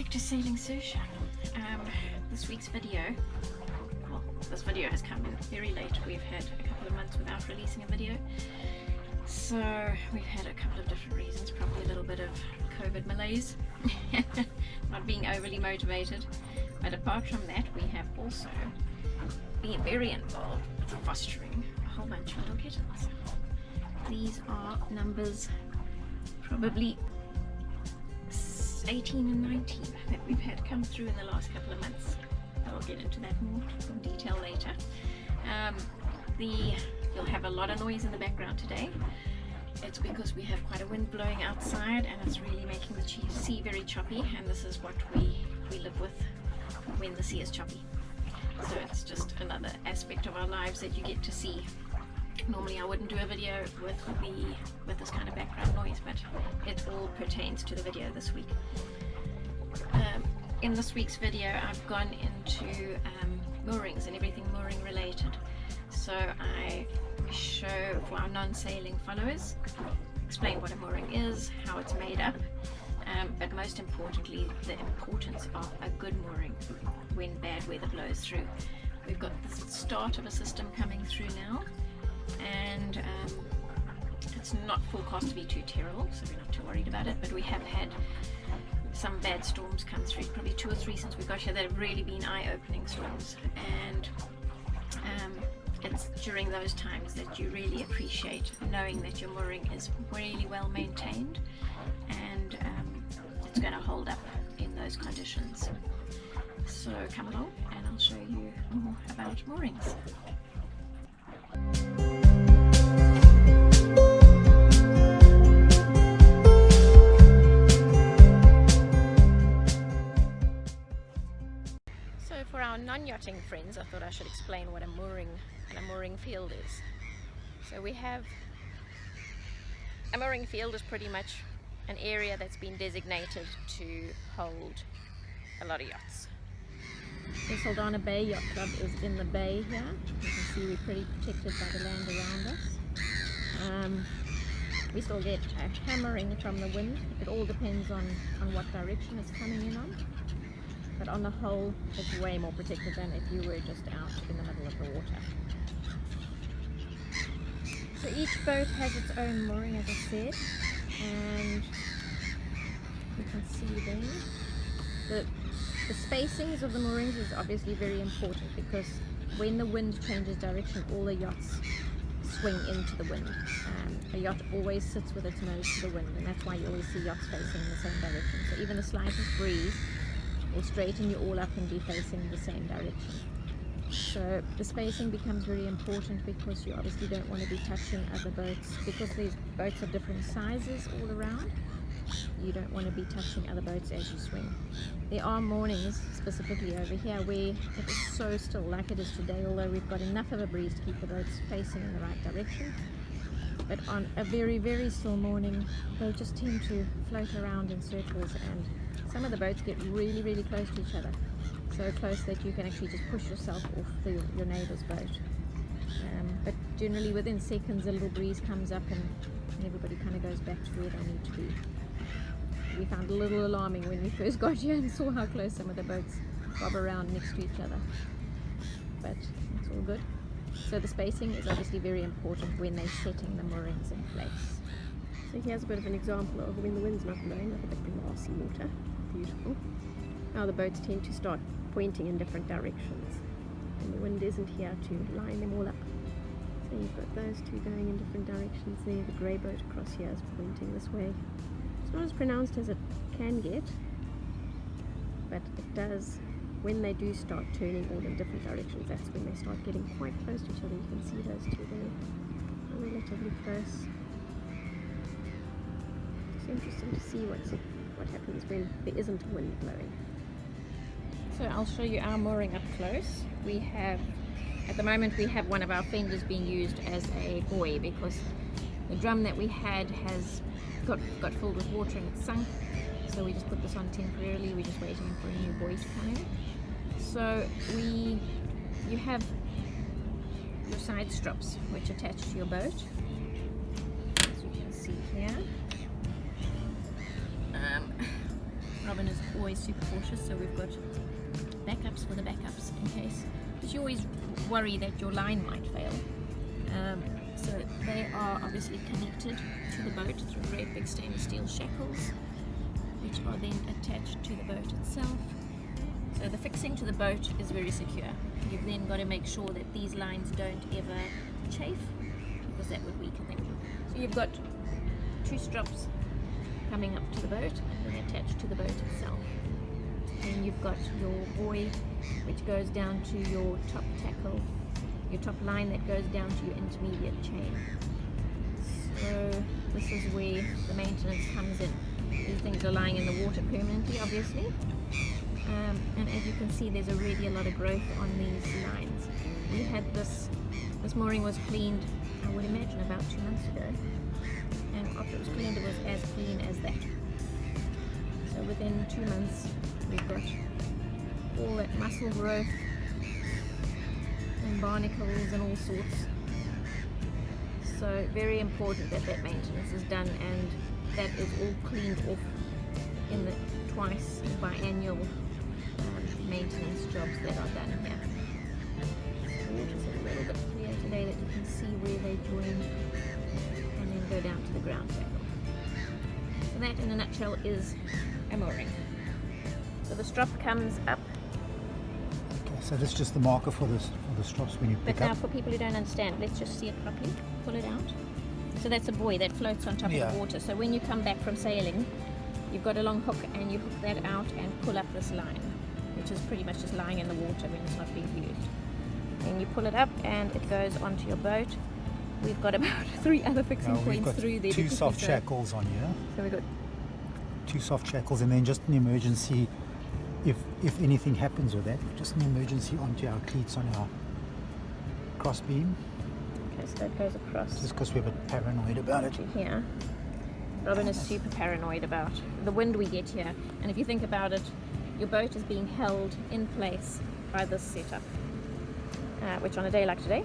back to Sailing Susha. This week's video, well, this video has come in very late. We've had a couple of months without releasing a video, so we've had a couple of different reasons, probably a little bit of COVID malaise, not being overly motivated, but apart from that we have also been very involved with fostering a whole bunch of little kittens. These are numbers probably 18 and 19 that we've had come through in the last couple of months. I'll get into that more in detail later. You'll have a lot of noise in the background today. It's because we have quite a wind blowing outside and it's really making the sea very choppy, and this is what we live with when the sea is choppy. So it's just another aspect of our lives that you get to see. Normally I wouldn't do a video with this kind of background noise, but it all pertains to the video this week. In this week's video I've gone into moorings and everything mooring related. So I show for our non-sailing followers, explain what a mooring is, how it's made up, but most importantly the importance of a good mooring when bad weather blows through. We've got the start of a system coming through now, and it's not forecast to be too terrible, so we're not too worried about it, but we have had some bad storms come through, probably 2 or 3 since we got here, that have really been eye-opening storms, and it's during those times that you really appreciate knowing that your mooring is really well maintained and it's going to hold up in those conditions. So come along and I'll show you more about moorings. So for our non-yachting friends, I thought I should explain what a mooring and a mooring field is. So we have a mooring field is pretty much an area that's been designated to hold a lot of yachts. The Saldanha Bay Yacht Club is in the bay here. You can see we're pretty protected by the land around us. We still get a hammering from the wind. It all depends on what direction it's coming in on. But on the whole, it's way more protected than if you were just out in the middle of the water. So each boat has its own mooring, as I said, and you can see there. The spacings of the moorings is obviously very important because when the wind changes direction, all the yachts swing into the wind. A yacht always sits with its nose to the wind, and that's why you always see yachts facing in the same direction. So even the slightest breeze will straighten you all up and be facing the same direction. So the spacing becomes very important because you obviously don't want to be touching other boats, because these boats are different sizes all around. You don't want to be touching other boats as you swing. There are mornings specifically over here where it is so still, like it is today, although we've got enough of a breeze to keep the boats facing in the right direction. But on a very, very still morning, they just tend to float around in circles, and some of the boats get really, really close to each other. So close that you can actually just push yourself off your neighbour's boat. But generally within seconds a little breeze comes up and everybody kind of goes back to where they need to be. We found a little alarming when we first got here and saw how close some of the boats bob around next to each other. But it's all good. So the spacing is obviously very important when they're setting the moorings in place. So here's a bit of an example of when the wind's not blowing, look at the glassy water, beautiful. Now the boats tend to start pointing in different directions and the wind isn't here to line them all up. So you've got those two going in different directions there. The grey boat across here is pointing this way. It's not as pronounced as it can get, but it does, when they do start turning all in different directions, that's when they start getting quite close to each other. You can see those two there, relatively close. It's interesting to see what happens when there isn't a wind blowing. So I'll show you our mooring up close. We have, at the moment we have one of our fenders being used as a buoy because the drum that we had has got filled with water and it's sunk. So we just put this on temporarily. We're just waiting for a new buoy to come in. So you have your side strops which attach to your boat, as you can see here. Robin is always super cautious, so we've got backups for the backups in case, because you always worry that your line might fail. So they are obviously connected to the boat through great big stainless steel shackles, which are then attached to the boat itself. So the fixing to the boat is very secure. You've then got to make sure that these lines don't ever chafe, because that would weaken them. So you've got 2 strops coming up to the boat and then attached to the boat itself. And you've got your buoy, which goes down to your top tackle, your top line that goes down to your intermediate chain. So this is where the maintenance comes in. These things are lying in the water permanently, obviously. And as you can see, there's already a lot of growth on these lines. We had this mooring was cleaned, I would imagine, about 2 months ago. And after it was cleaned, it was as clean as that. So within 2 months, we've got all that mussel growth and barnacles and all sorts. So very important that that maintenance is done, and that is all cleaned off in the twice biannual maintenance jobs that are done here. The water's a little bit clear today that you can see where they join and then go down to the ground tackle. So that in a nutshell is a mooring. So the strop comes up. Okay, so this is just the marker for the strops when you pick But now up. for people who don't understand, let's just see it properly. Pull it out. So that's a buoy that floats on top of the water. So when you come back from sailing, you've got a long hook and you hook that out and pull up this line, which is pretty much just lying in the water when it's not being used. And you pull it up and it goes onto your boat. We've got about 3 other fixing points through there. 2 soft shackles on here. So we've got 2 soft shackles, and then just an emergency, if anything happens with that, just an emergency onto our cleats on our cross beam. Okay, so that goes across. Just because we're a bit paranoid about it. To here. Robin is super paranoid about the wind we get here, and if you think about it, your boat is being held in place by this setup, which on a day like today,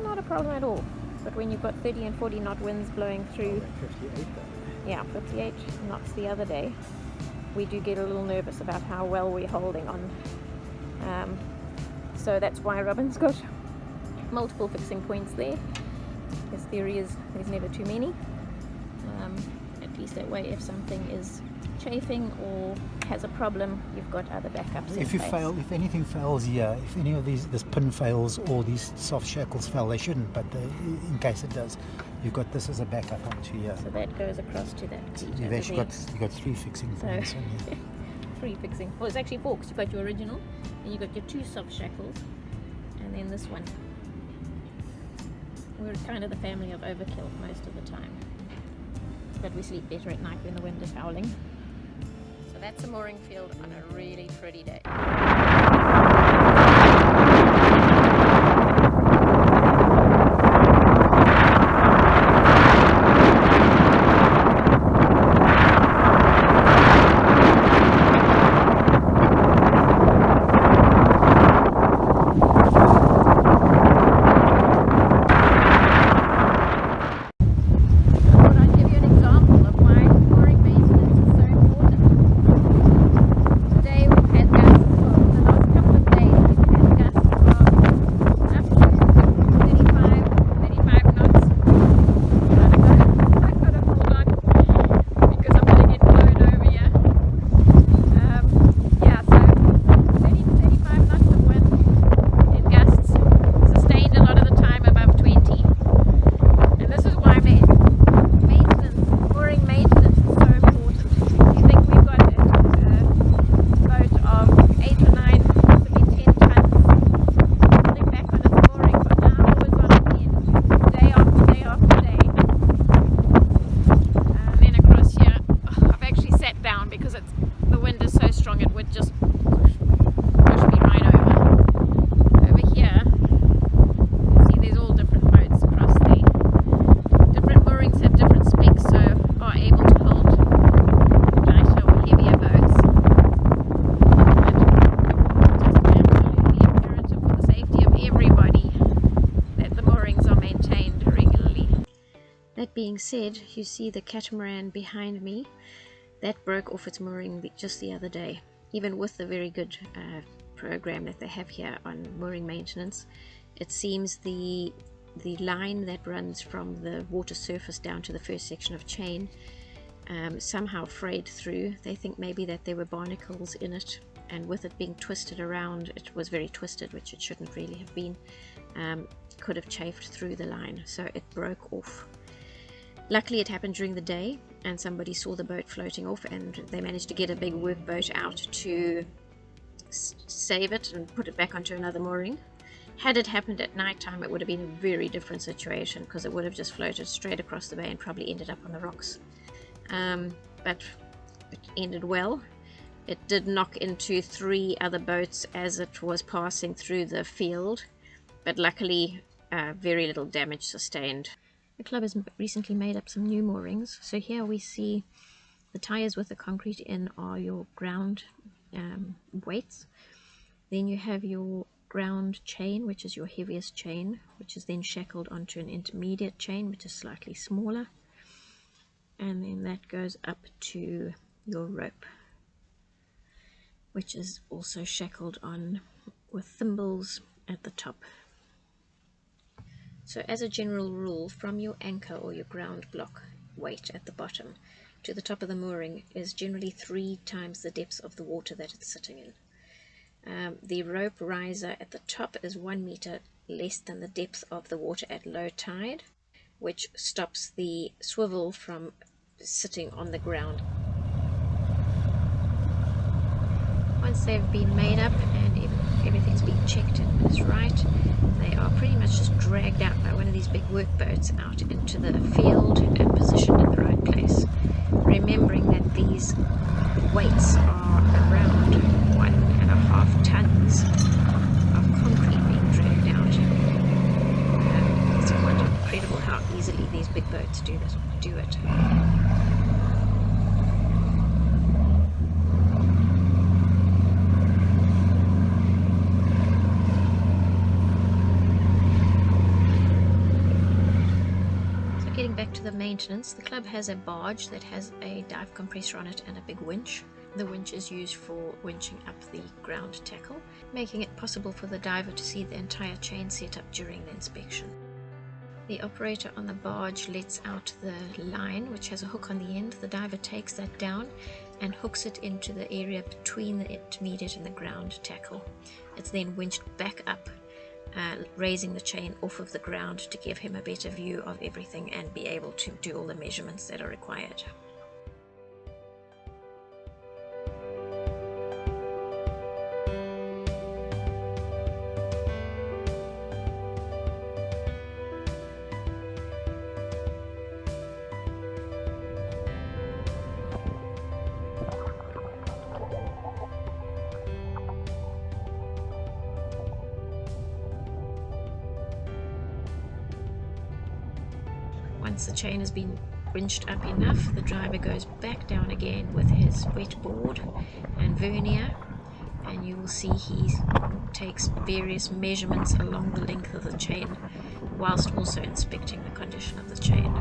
not a problem at all. But when you've got 30 and 40 knot winds blowing through, 58 though. yeah, 58 knots the other day, we do get a little nervous about how well we're holding on. So that's why Robin's got multiple fixing points there. His theory is there's never too many. At least that way, if something is chafing or has a problem, you've got other backups. If anything fails here, if any of this pin fails or these soft shackles fail, they shouldn't, but in case it does, you've got this as a backup onto here. So that goes across to that cleat. You've actually got 3 fixing points on here. 3 fixing. Well, it's actually 4, because you've got your original, and you've got your 2 soft shackles, and then this one. We're kind of the family of overkill most of the time, but we sleep better at night when the wind is howling. So that's a mooring field on a really pretty day. Being said, you see the catamaran behind me. That broke off its mooring just the other day. Even with the very good program that they have here on mooring maintenance, it seems the line that runs from the water surface down to the first section of chain somehow frayed through. They think maybe that there were barnacles in it, and with it being twisted around, it was very twisted, which it shouldn't really have been. Could have chafed through the line, so it broke off. Luckily it happened during the day, and somebody saw the boat floating off, and they managed to get a big workboat out to save it and put it back onto another mooring. Had it happened at night time, it would have been a very different situation, because it would have just floated straight across the bay and probably ended up on the rocks. But it ended well. It did knock into 3 other boats as it was passing through the field, but luckily very little damage sustained. The club has recently made up some new moorings. So here we see the tires with the concrete in are your ground weights. Then you have your ground chain, which is your heaviest chain, which is then shackled onto an intermediate chain, which is slightly smaller. And then that goes up to your rope, which is also shackled on with thimbles at the top. So as a general rule, from your anchor or your ground block weight at the bottom to the top of the mooring is generally 3 times the depth of the water that it's sitting in. The rope riser at the top is 1 meter less than the depth of the water at low tide, which stops the swivel from sitting on the ground. Once they've been made up and everything's been checked and is right, they are pretty much just dragged out by one of these big workboats out into the field and positioned in the right place. Remembering that these weights are around 1.5 tons of concrete being dragged out. It's quite incredible how easily these big boats do it. Getting back to the maintenance, the club has a barge that has a dive compressor on it and a big winch. The winch is used for winching up the ground tackle, making it possible for the diver to see the entire chain set up during the inspection. The operator on the barge lets out the line, which has a hook on the end. The diver takes that down and hooks it into the area between the intermediate and the ground tackle. It's then winched back up, raising the chain off of the ground to give him a better view of everything and be able to do all the measurements that are required. Once the chain has been winched up enough, the driver goes back down again with his wet board and vernier, and you will see he takes various measurements along the length of the chain whilst also inspecting the condition of the chain.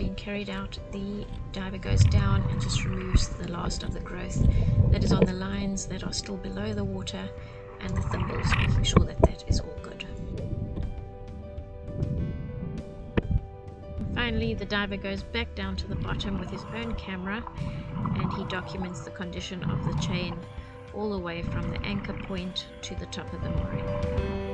being carried out, the diver goes down and just removes the last of the growth that is on the lines that are still below the water, and the thimbles, making sure that that is all good. Finally, the diver goes back down to the bottom with his own camera, and he documents the condition of the chain all the way from the anchor point to the top of the mooring.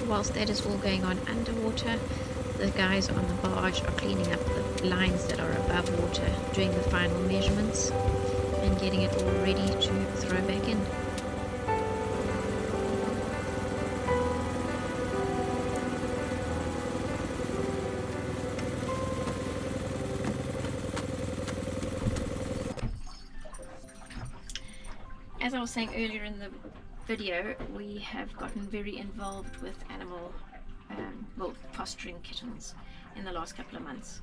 Whilst that is all going on underwater, the guys on the barge are cleaning up the lines that are above water, doing the final measurements and getting it all ready to throw back in. As I was saying earlier in the video, we have gotten very involved with fostering kittens in the last couple of months.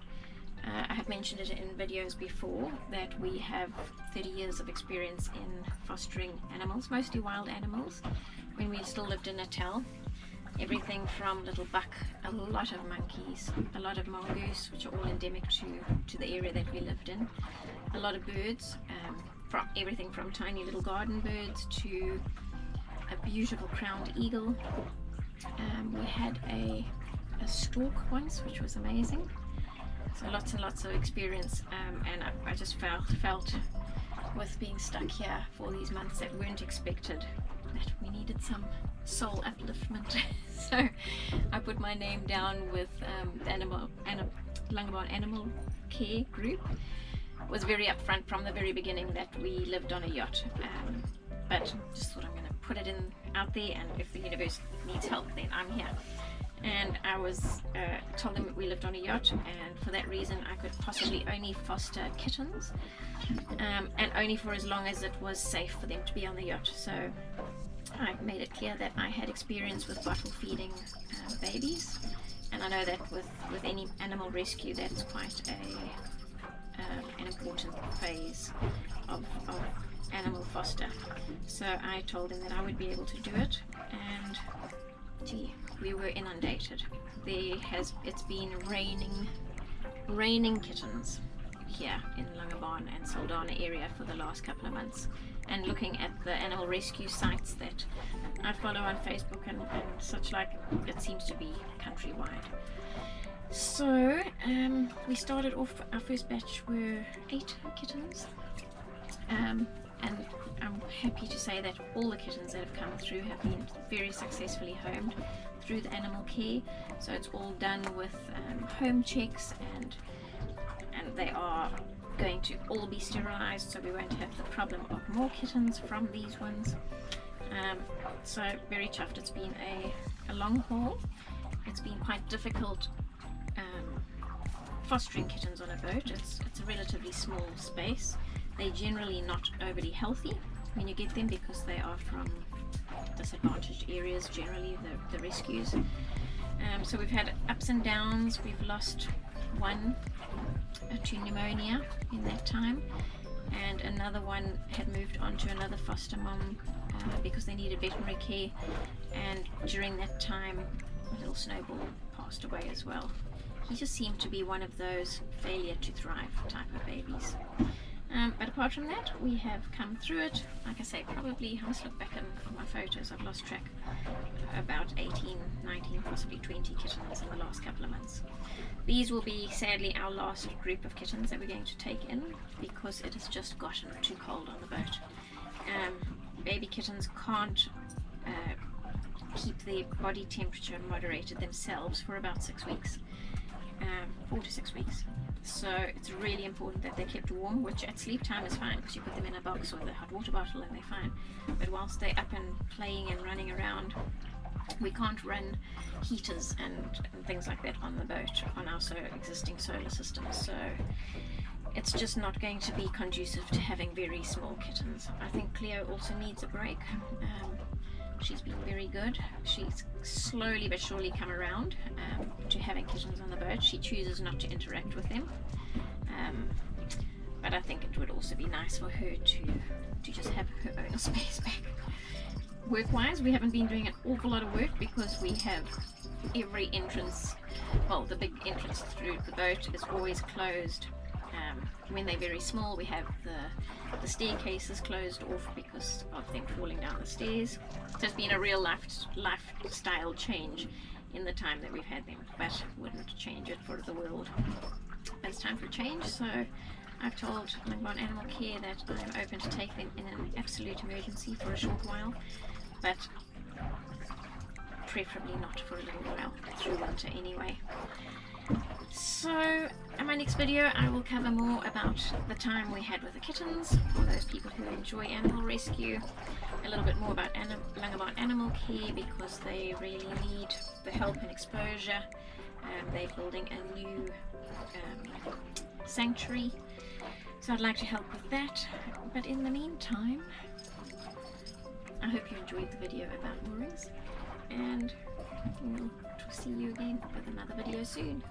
I have mentioned it in videos before that we have 30 years of experience in fostering animals, mostly wild animals, when we still lived in Natal. Everything from little buck, a lot of monkeys, a lot of mongoose, which are all endemic to the area that we lived in, a lot of birds, from everything from tiny little garden birds to a beautiful crowned eagle. We had a stork once, which was amazing. So lots and lots of experience, and I just felt with being stuck here for these months that weren't expected, that we needed some soul upliftment. So I put my name down with the Langebaan Animal Care Group. Was very upfront from the very beginning that we lived on a yacht, but just thought I'm going to put it out there, and if the universe needs help, then I'm here. And I was told them that we lived on a yacht, and for that reason I could possibly only foster kittens, and only for as long as it was safe for them to be on the yacht. So I made it clear that I had experience with bottle feeding babies, and I know that with any animal rescue that's quite an important phase of animal foster. So I told them that I would be able to do it, and gee, we were inundated. It's been raining kittens here in Langebaan and Saldanha area for the last couple of months. And looking at the animal rescue sites that I follow on Facebook and such like, it seems to be countrywide. So we started off, our first batch were 8 kittens, and I'm happy to say that all the kittens that have come through have been very successfully homed through the animal care. So it's all done with home checks, and they are going to all be sterilized, so we won't have the problem of more kittens from these ones. So very chuffed. It's been a long haul. It's been quite difficult fostering kittens on a boat. It's a relatively small space. They're generally not overly healthy when you get them because they are from disadvantaged areas, generally the rescues. So we've had ups and downs. We've lost one to pneumonia in that time, and another one had moved on to another foster mom because they needed veterinary care, and during that time a little Snowball passed away as well. He just seemed to be one of those failure to thrive type of babies. But apart from that, we have come through it. Like I say, probably, I must look back at my photos, I've lost track, about 18, 19, possibly 20 kittens in the last couple of months. These will be sadly our last group of kittens that we're going to take in because it has just gotten too cold on the boat. Baby kittens can't keep their body temperature moderated themselves for about 6 weeks, 4 to 6 weeks. So it's really important that they're kept warm, which at sleep time is fine because you put them in a box with a hot water bottle and they're fine. But whilst they're up and playing and running around, we can't run heaters and things like that on the boat on our existing solar system, so it's just not going to be conducive to having very small kittens. I think Cleo also needs a break. She's been very good. She's slowly but surely come around to having kittens on the boat. She chooses not to interact with them, but I think it would also be nice for her to just have her own space back. Work-wise, we haven't been doing an awful lot of work because we have every entrance, well, the big entrance through the boat is always closed. When they're very small, we have the staircases closed off because of them falling down the stairs. So it's been a real lifestyle change in the time that we've had them, but wouldn't change it for the world. But it's time for a change, so I've told Langbaan Animal Care that I'm open to take them in an absolute emergency for a short while, but preferably not for a little while, through winter anyway. So in my next video I will cover more about the time we had with the kittens, for those people who enjoy animal rescue, a little bit more about Langbaan Animal Care because they really need the help and exposure. They're building a new sanctuary, so I'd like to help with that. But in the meantime, I hope you enjoyed the video about moorings, and we'll see you again with another video soon.